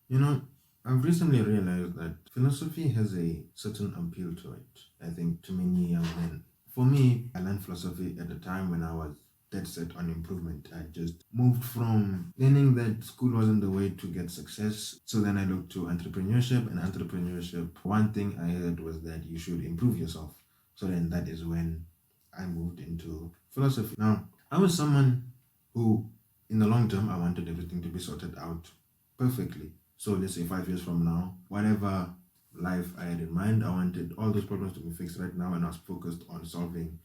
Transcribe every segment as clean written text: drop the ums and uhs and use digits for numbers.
You know, I've recently realized that philosophy has a certain appeal to it, I think, to many young men. For me, I learned philosophy at a time when I was dead set on improvement. I just moved from learning that school wasn't the way to get success. So then I looked to entrepreneurship, and entrepreneurship, one thing I heard was that you should improve yourself. So then that is when I moved into philosophy. Now, I was someone who, in the long term, I wanted everything to be sorted out perfectly. So let's say 5 years from now, whatever life I had in mind, I wanted all those problems to be fixed right now, and I was focused on solving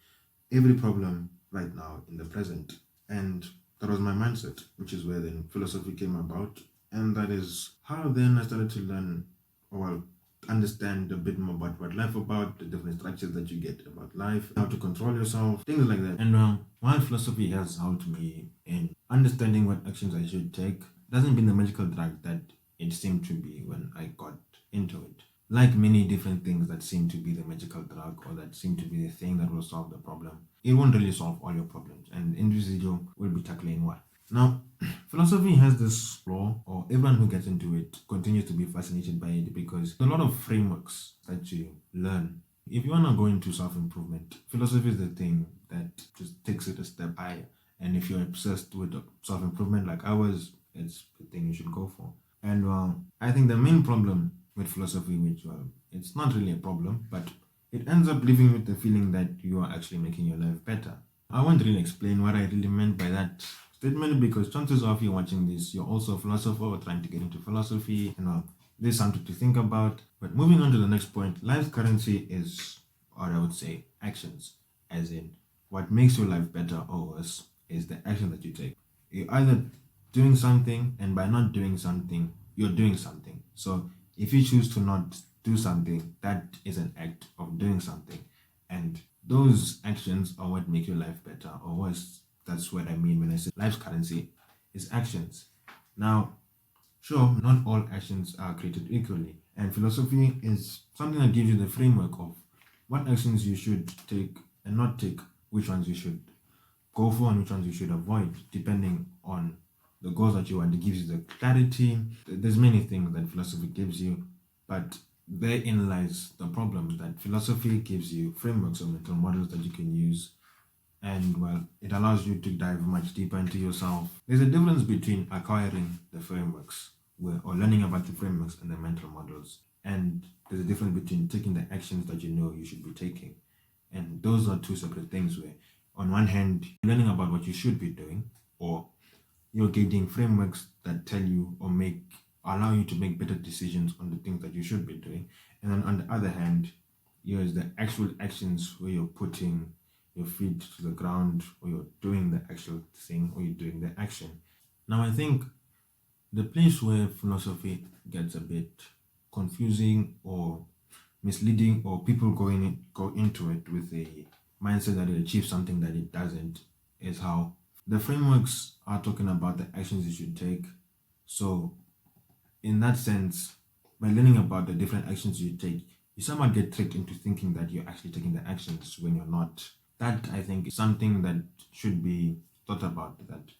every problem right now in the present. And that was my mindset, which is where then philosophy came about. And that is how then I started to learn, or well, understand a bit more about what life about, the different structures that you get about life, how to control yourself, things like that. And while philosophy has helped me in understanding what actions I should take, doesn't mean the magical drug that it seemed to be when I got into it. Like many different things that seem to be the magical drug or that seem to be the thing that will solve the problem, it won't really solve all your problems, and individual will be tackling one. Now, philosophy has this flaw, or everyone who gets into it continues to be fascinated by it because a lot of frameworks that you learn. If you want to go into self improvement, philosophy is the thing that just takes it a step higher. And if you're obsessed with self improvement like I was, it's the thing you should go for. And I think the main problem with philosophy, which it's not really a problem, but it ends up leaving you with the feeling that you are actually making your life better. I won't really explain what I really meant by that statement because chances are, if you're watching this, you're also a philosopher or trying to get into philosophy. There's something to think about. But moving on to the next point, life currency is, or I would say, actions, as in what makes your life better or worse is the action that you take. You're either doing something, and by not doing something, you're doing something. So if you choose to not do something, that is an act of doing something. And those actions are what make your life better or worse. That's what I mean when I say life's currency is actions. Now, sure, not all actions are created equally, and philosophy is something that gives you the framework of what actions you should take and not take, which ones you should go for and which ones you should avoid, depending on the goals that you want. It gives you the clarity. There's many things that philosophy gives you, but therein lies the problem that philosophy gives you frameworks or mental models that you can use, and well, it allows you to dive much deeper into yourself. There's a difference between acquiring the frameworks or learning about the frameworks and the mental models, and there's a difference between taking the actions that you know you should be taking. And those are two separate things where, on one hand, you're learning about what you should be doing, or you're getting frameworks that tell you or make allow you to make better decisions on the things that you should be doing. And then on the other hand, here's the actual actions where you're putting your feet to the ground or you're doing the actual thing or you're doing the action. Now I think the place where philosophy gets a bit confusing or misleading, or people go into it with a mindset that it achieves something that it doesn't, is how the frameworks are talking about the actions you should take. So in that sense, by learning about the different actions you take, you somehow get tricked into thinking that you're actually taking the actions when you're not. That I think is something that should be thought about. That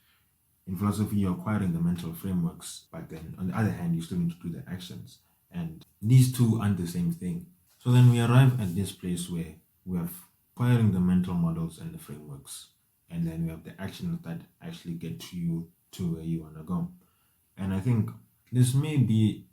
in philosophy, you're acquiring the mental frameworks, but then on the other hand, you still need to do the actions. And these two aren't the same thing. So then we arrive at this place where we have acquiring the mental models and the frameworks, and then we have the actions that actually get you to where you want to go. And I think this may be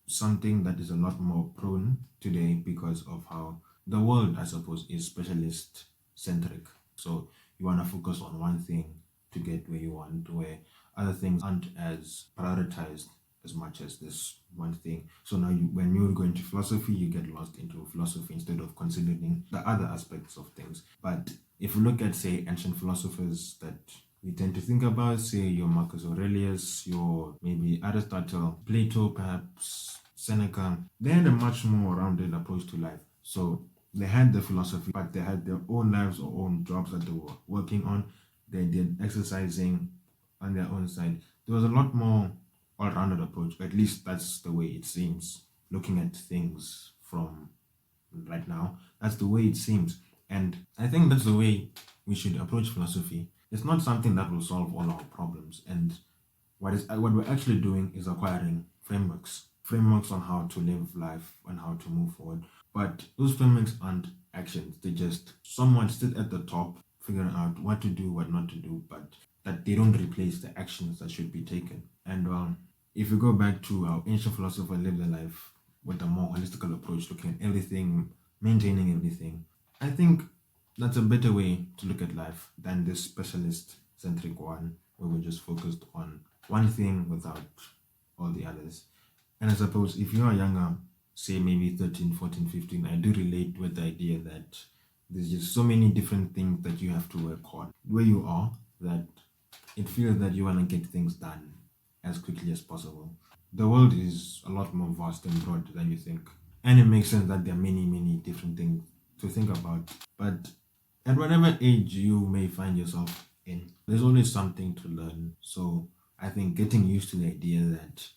something that is a lot more prone today because of how the world, I suppose, is specialist centric. So you want to focus on one thing to get where you want, where other things aren't as prioritized as much as this one thing. So now, when you go into philosophy, you get lost into philosophy instead of considering the other aspects of things. But if you look at, say, ancient philosophers that we tend to think about, say, your Marcus Aurelius, your maybe Aristotle, Plato, perhaps Seneca, they had a much more rounded approach to life. So they had the philosophy, but they had their own lives or own jobs that they were working on. They did exercising on their own side. There was a lot more all-rounded approach. At least that's the way it seems. Looking at things from right now, that's the way it seems. And I think that's the way we should approach philosophy. It's not something that will solve all our problems. And what we're actually doing is acquiring frameworks on how to live life and how to move forward. But those frameworks aren't actions. They just someone sit at the top figuring out what to do, what not to do, but that they don't replace the actions that should be taken. And if you go back to how ancient philosophers lived their life with a more holistical approach, looking at everything, maintaining everything, I think that's a better way to look at life than this specialist centric one where we're just focused on one thing without all the others. And I suppose if you are younger, say maybe 13, 14, 15, I do relate with the idea that there's just so many different things that you have to work on where you are that it feels that you want to get things done as quickly as possible. The world is a lot more vast and broad than you think. And it makes sense that there are many, many different things to think about. But at whatever age you may find yourself in, there's always something to learn. So I think getting used to the idea that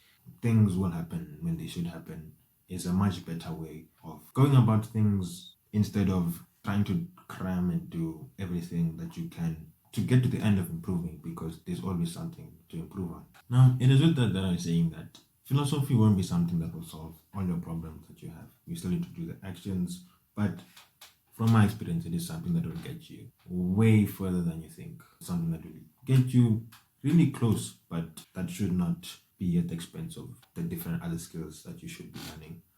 things will happen when they should happen is a much better way of going about things instead of trying to cram and do everything that you can to get to the end of improving because there's always something to improve on. Now, it is with that I'm saying that philosophy won't be something that will solve all your problems that you have. You still need to do the actions, but from my experience, it is something that will get you way further than you think. Something that will get you really close, but that should not be at the expense of the different other skills that you should be learning.